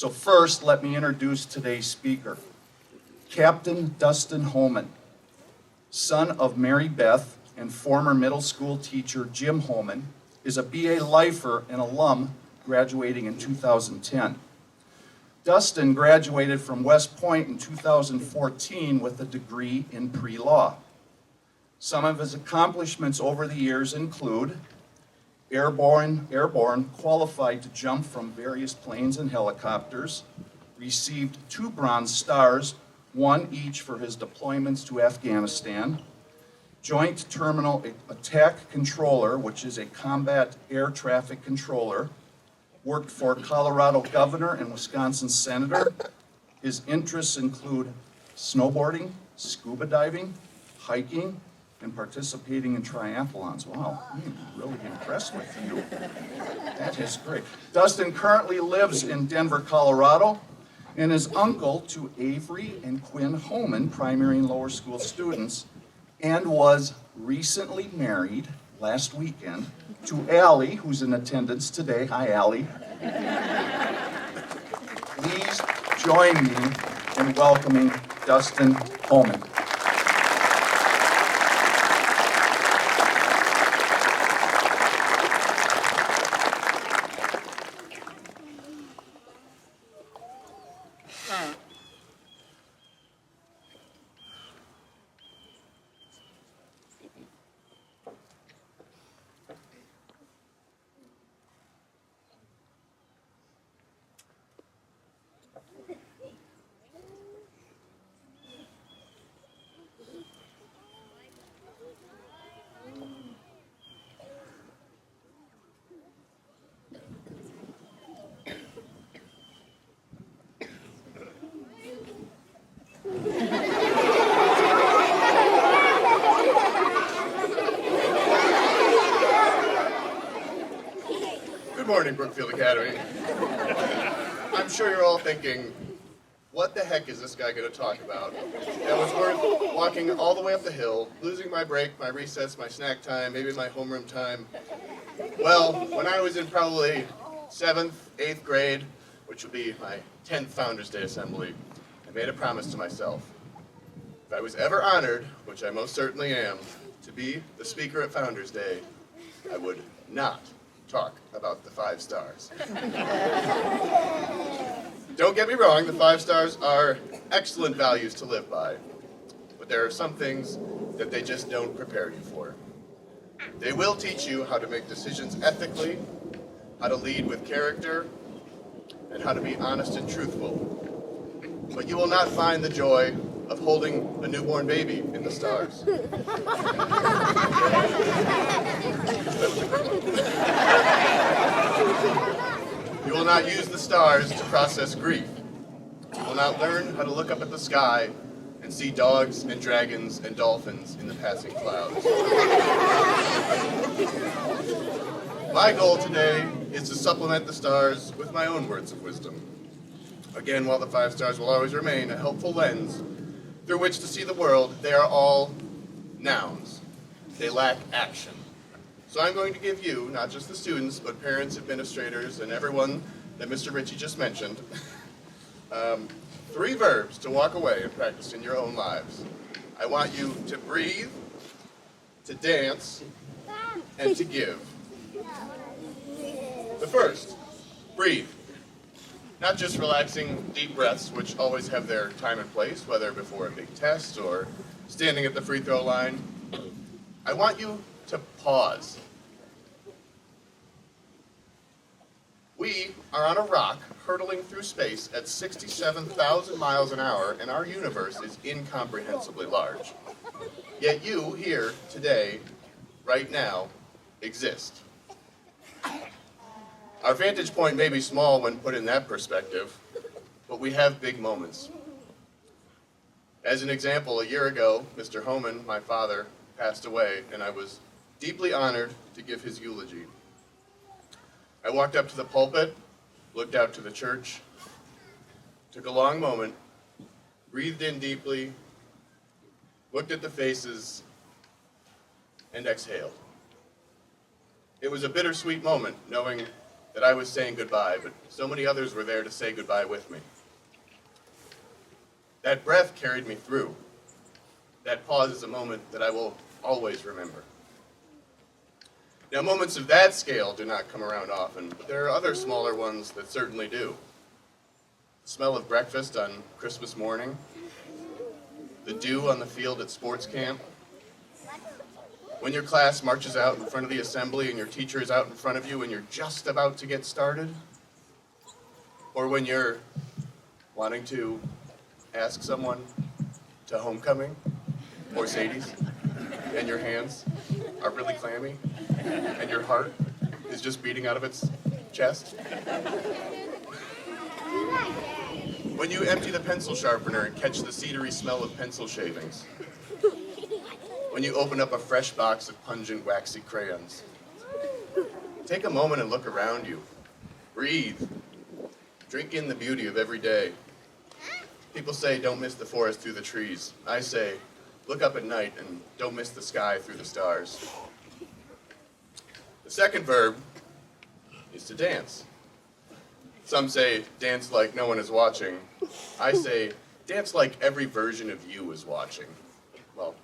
So first, let me introduce today's speaker, Captain Dustin Homan, son of Mary Beth and former middle school teacher Jim Homan, is a BA lifer and alum graduating in 2010. Dustin graduated from West Point in 2014 with a degree in pre-law. Some of his accomplishments over the years include airborne, qualified to jump from various planes and helicopters, received 2 Bronze Stars, 1 each for his deployments to Afghanistan, Joint Terminal Attack Controller, which is a combat air traffic controller, worked for Colorado governor and Wisconsin senator. His interests include snowboarding, scuba diving, hiking, and participating in triathlons. Wow, I'm really impressed with you. That is great. Dustin currently lives in Denver, Colorado, and is uncle to Avery and Quinn Homan, primary and lower school students, and was recently married last weekend to Allie, who's in attendance today. Hi, Allie. Please join me in welcoming Dustin Homan. Good morning, Brookfield Academy. I'm sure you're all thinking, what the heck is this guy going to talk about? That was worth walking all the way up the hill, losing my break, my recess, my snack time, maybe my homeroom time. Well, when I was in probably 7th, 8th grade, which would be my 10th Founders Day assembly, I made a promise to myself. If I was ever honored, which I most certainly am, to be the speaker at Founders Day, I would not talk about the 5 stars. Don't get me wrong, the 5 stars are excellent values to live by, but there are some things that they just don't prepare you for. They will teach you how to make decisions ethically, how to lead with character, and how to be honest and truthful. But you will not find the joy of holding a newborn baby in the stars. You will not use the stars to process grief. You will not learn how to look up at the sky and see dogs and dragons and dolphins in the passing clouds. My goal today is to supplement the stars with my own words of wisdom. Again, while the 5 stars will always remain a helpful lens through which to see the world, they are all nouns. They lack action. So I'm going to give you, not just the students, but parents, administrators, and everyone that Mr. Ritchie just mentioned, 3 verbs to walk away and practice in your own lives. I want you to breathe, to dance, and to give. The first, breathe. Not just relaxing deep breaths, which always have their time and place, whether before a big test or standing at the free throw line. I want you to pause. We are on a rock hurtling through space at 67,000 miles an hour, and our universe is incomprehensibly large. Yet you, here, today, right now, exist. Our vantage point may be small when put in that perspective, but we have big moments. As an example, a year ago, Mr. Homan, my father, passed away, and I was deeply honored to give his eulogy. I walked up to the pulpit, looked out to the church, took a long moment, breathed in deeply, looked at the faces, and exhaled. It was a bittersweet moment, knowing that I was saying goodbye, but so many others were there to say goodbye with me. That breath carried me through. That pause is a moment that I will always remember. Now, moments of that scale do not come around often, but there are other smaller ones that certainly do. The smell of breakfast on Christmas morning, the dew on the field at sports camp, when your class marches out in front of the assembly and your teacher is out in front of you and you're just about to get started, or when you're wanting to ask someone to homecoming or Sadie's and your hands are really clammy and your heart is just beating out of its chest. When you empty the pencil sharpener and catch the cedary smell of pencil shavings. When you open up a fresh box of pungent, waxy crayons. Take a moment and look around you. Breathe. Drink in the beauty of every day. People say, don't miss the forest through the trees. I say, look up at night and don't miss the sky through the stars. The second verb is to dance. Some say, dance like no one is watching. I say, dance like every version of you is watching. Well,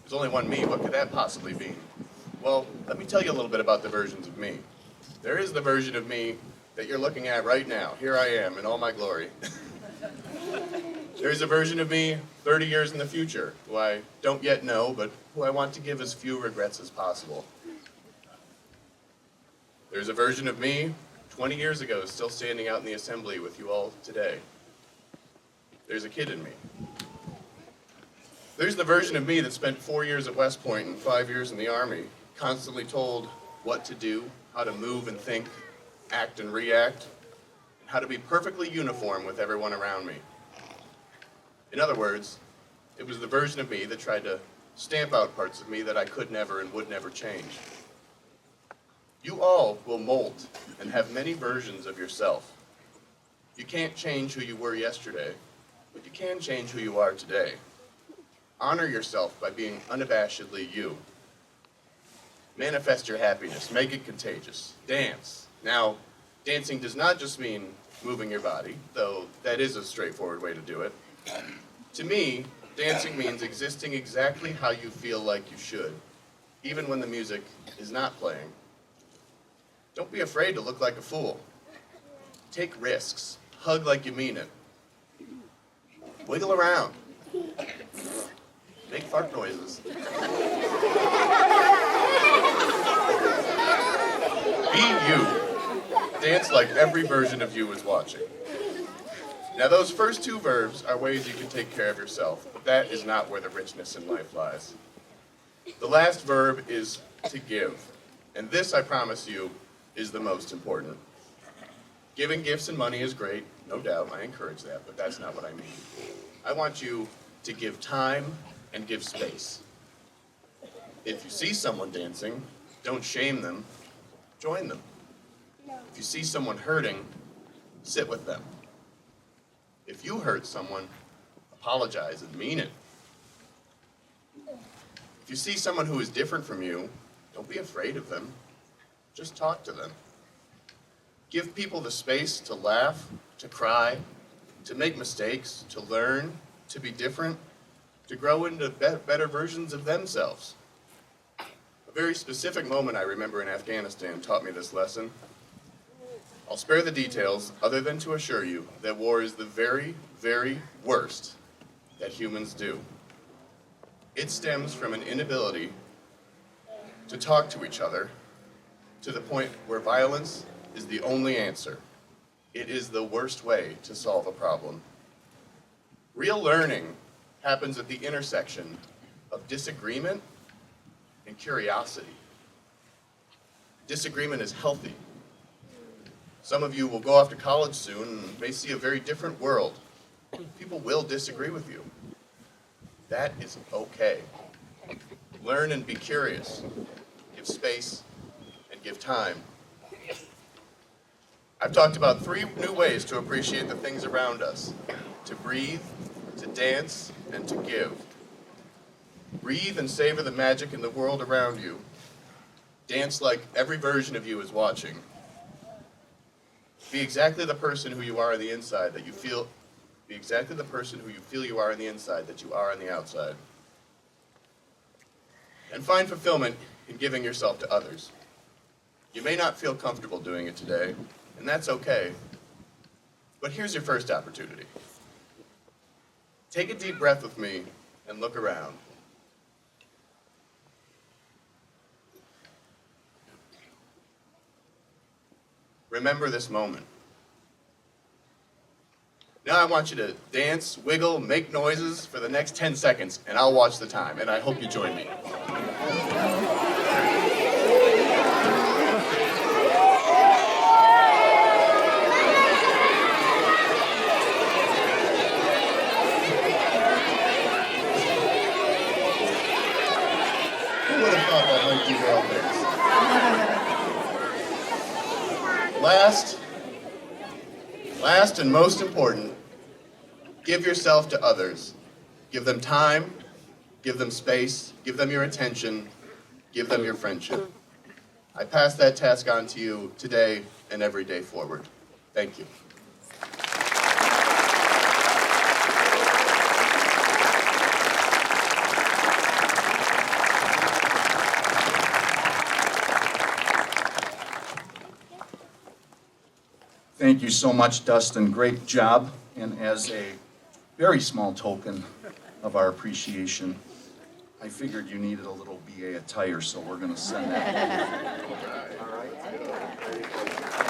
there's only one me. What could that possibly mean? Well, let me tell you a little bit about the versions of me. There is the version of me that you're looking at right now. Here I am in all my glory. There's a version of me 30 years in the future, who I don't yet know, but who I want to give as few regrets as possible. There's a version of me 20 years ago, still standing out in the assembly with you all today. There's a kid in me. There's the version of me that spent 4 years at West Point and 5 years in the Army, constantly told what to do, how to move and think, act and react, and how to be perfectly uniform with everyone around me. In other words, it was the version of me that tried to stamp out parts of me that I could never and would never change. You all will molt and have many versions of yourself. You can't change who you were yesterday, but you can change who you are today. Honor yourself by being unabashedly you. Manifest your happiness, make it contagious. Dance. Now, dancing does not just mean moving your body, though that is a straightforward way to do it. To me, dancing means existing exactly how you feel like you should, even when the music is not playing. Don't be afraid to look like a fool. Take risks. Hug like you mean it. Wiggle around. Make fart noises. Be you. Dance like every version of you is watching. Now those first two verbs are ways you can take care of yourself, but that is not where the richness in life lies. The last verb is to give, and this, I promise you, is the most important. Giving gifts and money is great, no doubt, I encourage that, but that's not what I mean. I want you to give time and give space. If you see someone dancing, don't shame them, join them. If you see someone hurting, sit with them. If you hurt someone, apologize and mean it. If you see someone who is different from you, don't be afraid of them. Just talk to them. Give people the space to laugh, to cry, to make mistakes, to learn, to be different, to grow into better versions of themselves. A very specific moment I remember in Afghanistan taught me this lesson. I'll spare the details, other than to assure you that war is the very, very worst that humans do. It stems from an inability to talk to each other to the point where violence is the only answer. It is the worst way to solve a problem. Real learning happens at the intersection of disagreement and curiosity. Disagreement is healthy. Some of you will go off to college soon and may see a very different world. People will disagree with you. That is okay. Learn and be curious. Give space and give time. I've talked about 3 new ways to appreciate the things around us: to breathe, to dance, and to give. Breathe and savor the magic in the world around you. Dance like every version of you is watching. Be exactly the person who you are on the inside that you feel. Be exactly the person who you feel you are on the inside that you are on the outside. And find fulfillment in giving yourself to others. You may not feel comfortable doing it today, and that's okay. But here's your first opportunity. Take a deep breath with me and look around. Remember this moment. Now I want you to dance, wiggle, make noises for the next 10 seconds, and I'll watch the time, and I hope you join me. Who would have thought that might derail things? Last and most important, give yourself to others. Give them time, give them space, give them your attention, give them your friendship. I pass that task on to you today and every day forward. Thank you. Thank you so much, Dustin. Great job. And as a very small token of our appreciation, I figured you needed a little BA attire, so we're going to send that. All right.